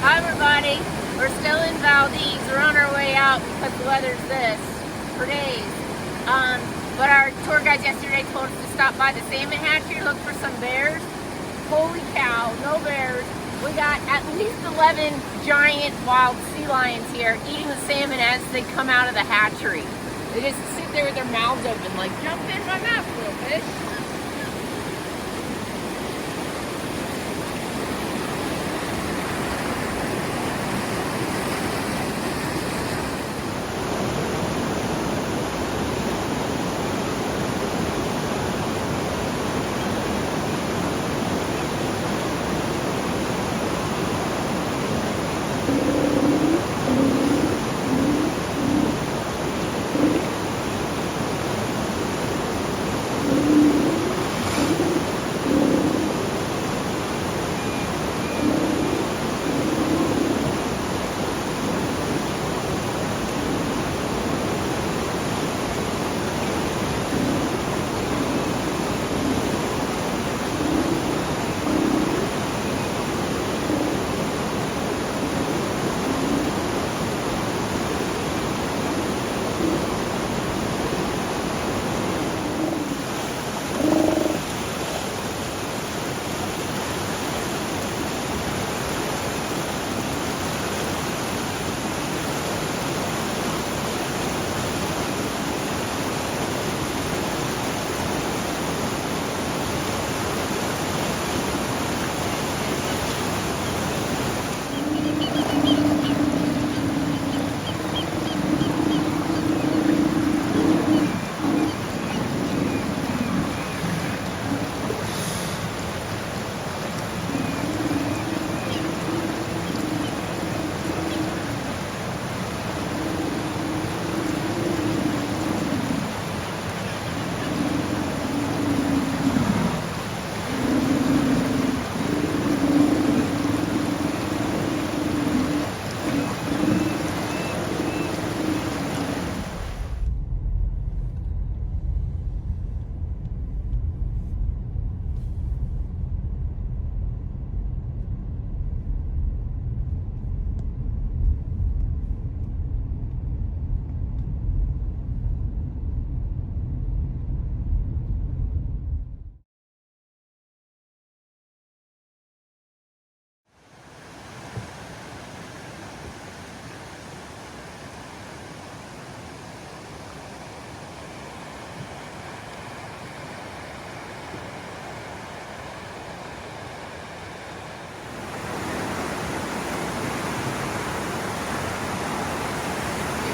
Hi everybody, we're still in Valdez. We're on our way out because the weather's this for days. But our tour guide yesterday told us to stop by the salmon hatchery, look for some bears. Holy cow, no bears. We got at least 11 giant wild sea lions here eating the salmon as they come out of the hatchery. They just sit there with their mouths open like, jump in my mouth, little fish.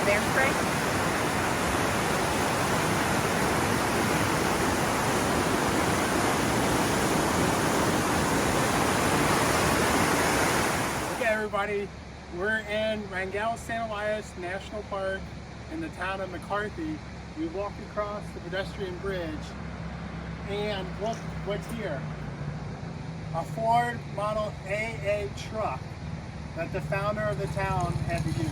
Bear spray. Okay, everybody, we're in Wrangell-St. Elias National Park in the town of McCarthy. We walked across the pedestrian bridge, and look what's here. A Ford Model AA truck that the founder of the town had to use.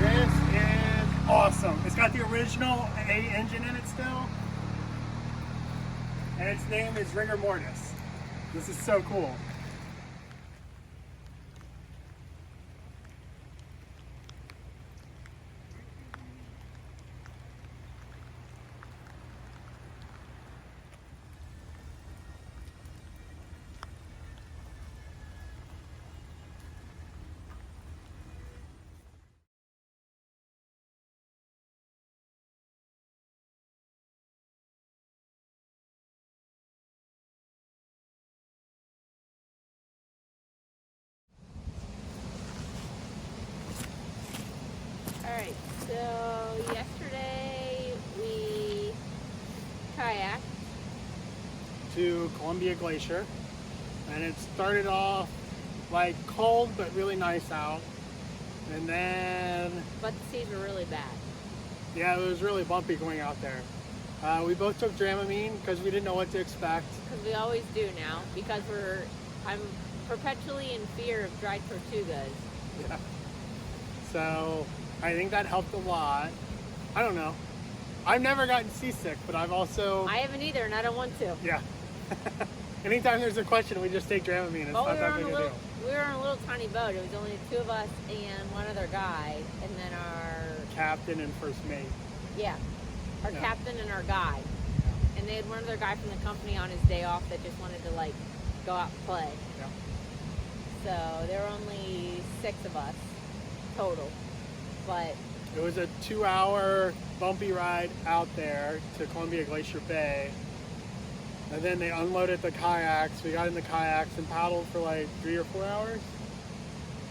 This is awesome. It's got the original A engine in it still. And its name is Rigor Mortis. This is so cool. Alright, so yesterday we kayaked. To Columbia Glacier, and it started off like cold but really nice out, and then But the seas were really bad. yeah, it was really bumpy going out there. We both took Dramamine because we didn't know what to expect. Because we always do now, because I'm perpetually in fear of dried tortugas. Yeah. So I think that helped a lot. I don't know. I've never gotten seasick, but I've also... I haven't either, and I don't want to. Yeah. Anytime there's a question, we just take Dramamine. It's But not that big a deal. we were on a little tiny boat. It was only 2 of us and one other guy, and then our Captain and first mate. our captain and our guide. And they had one other guy from the company on his day off that just wanted to like go out and play. Yeah. So there were only 6 of us total. But It was a 2-hour bumpy ride out there to Columbia Glacier Bay. And then they unloaded the kayaks. We got in the kayaks and paddled for like 3 or 4 hours.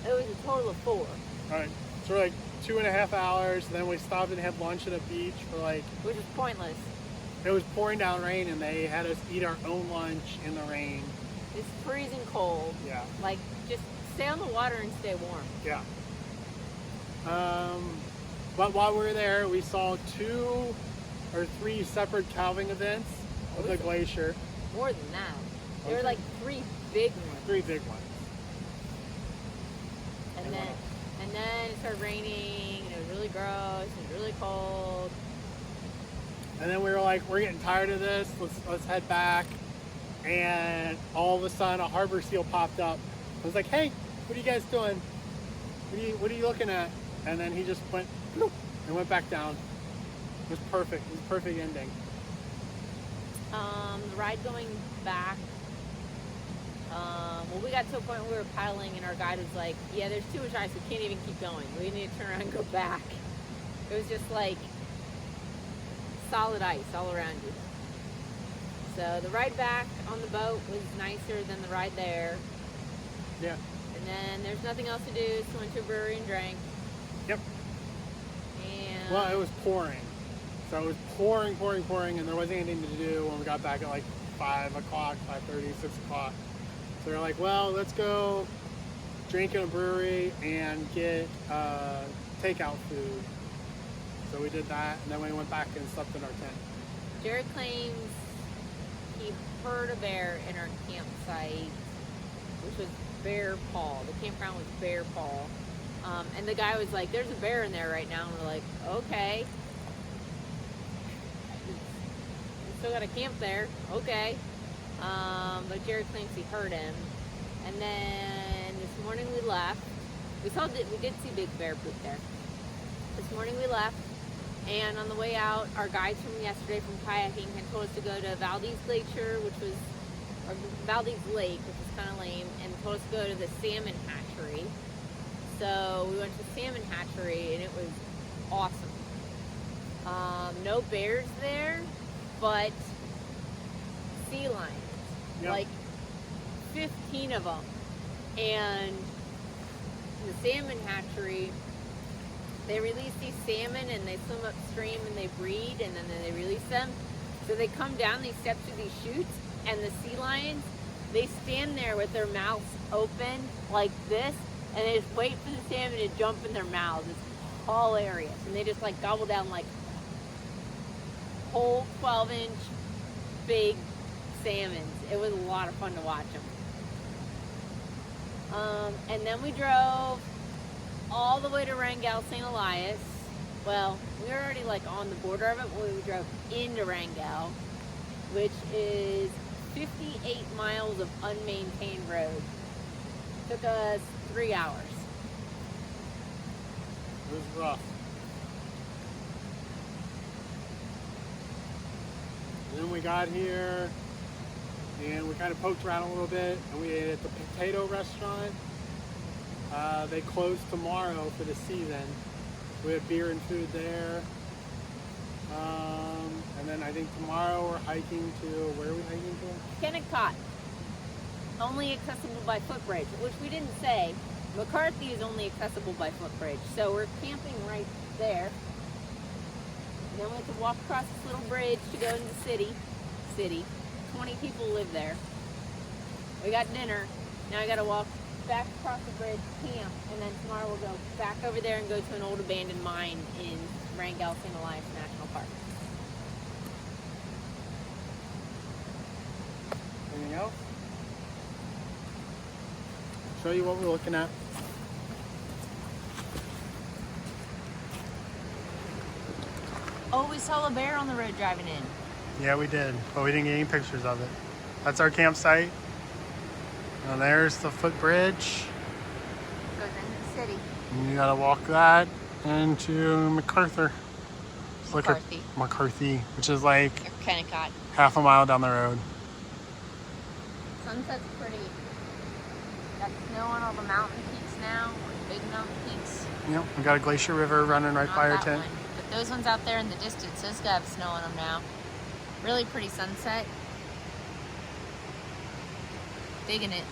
it was a total of 4. All right. So we're like 2.5 hours. And then we stopped and had lunch at a beach for like, Which is pointless. it was pouring down rain and they had us eat our own lunch in the rain. It's freezing cold. Yeah. Like, just stay on the water and stay warm. Yeah. But while we were there, we saw 2 or 3 separate calving events of the glacier. More than that. There were Okay. like 3 big ones. 3 big ones. And then it started raining, and it was really gross, and really cold. And then we were like, we're getting tired of this. Let's head back. And all of a sudden, a harbor seal popped up. I was like, hey, what are you guys doing? What are you looking at? And then he just went bloop, and went back down. It was perfect. It was a perfect ending. The ride going back, well, we got to a point where we were paddling, and our guide was like, yeah, there's too much ice, we can't even keep going. We need to turn around and go back. It was just like solid ice all around you. So the ride back on the boat was nicer than the ride there. Yeah. And then there's nothing else to do, so we went to a brewery and drank. Yep. And Well, it was pouring. So it was pouring, and there wasn't anything to do when we got back at like 5 o'clock, 5:30, 6 o'clock. So we were like, well, let's go drink in a brewery and get takeout food. So we did that, and then we went back and slept in our tent. Jared claims he heard a bear in our campsite, which was Bear Paw. The campground was Bear Paw. And the guy was like, there's a bear in there right now. And we're like, okay. We still got a camp there. Okay. But Jared claims he heard him. And then this morning we left. We did see big bear poop there. This morning we left. And on the way out, our guides from yesterday from kayaking had told us to go to Valdez Glacier, or Valdez Lake, which was kind of lame, and told us to go to the Salmon hatchery. So we went to Salmon hatchery, and it was awesome. No bears there, but sea lions. Yep. Like 15 of them. And the salmon hatchery, they release these salmon and they swim upstream and they breed, and then they release them. So they come down, they step through these chutes, and the sea lions, they stand there with their mouths open like this, and they just wait for the salmon to jump in their mouths. It's hilarious. And they just like gobble down like whole 12-inch big salmons. It was a lot of fun to watch them. And then we drove all the way to Wrangell-St. Elias. Well, we were already like on the border of it when we drove into Wrangell, which is 58 miles of unmaintained road. Took us 3 hours. It was rough. And then we got here and we kind of poked around a little bit, and we ate at the potato restaurant. They close tomorrow for the season. We have beer and food there. And then I think tomorrow we're hiking to, where are we hiking to? Kennecott, only accessible by footbridge, which we didn't say. McCarthy is only accessible by footbridge. So we're camping right there. And then we have to walk across this little bridge to go into the city. 20 people live there. We got dinner. Now I gotta walk back across the bridge, camp, and then tomorrow we'll go back over there and go to an old abandoned mine in Wrangell-St. Elias National Park. Anything else? Show you what we're looking at. Oh, we saw a bear on the road driving in. Yeah, we did, but we didn't get any pictures of it. That's our campsite. And there's the footbridge. Goes into the city. And you gotta walk that into McCarthy. It's like McCarthy, which is like Or Kennecott. half a mile down the road. Sunset's pretty. Got snow on all the mountain peaks now, or big mountain peaks. Yep, we got a glacier river running right Not by our that tent. one. But those ones out there in the distance, those got snow on them now. Really pretty sunset. Digging it.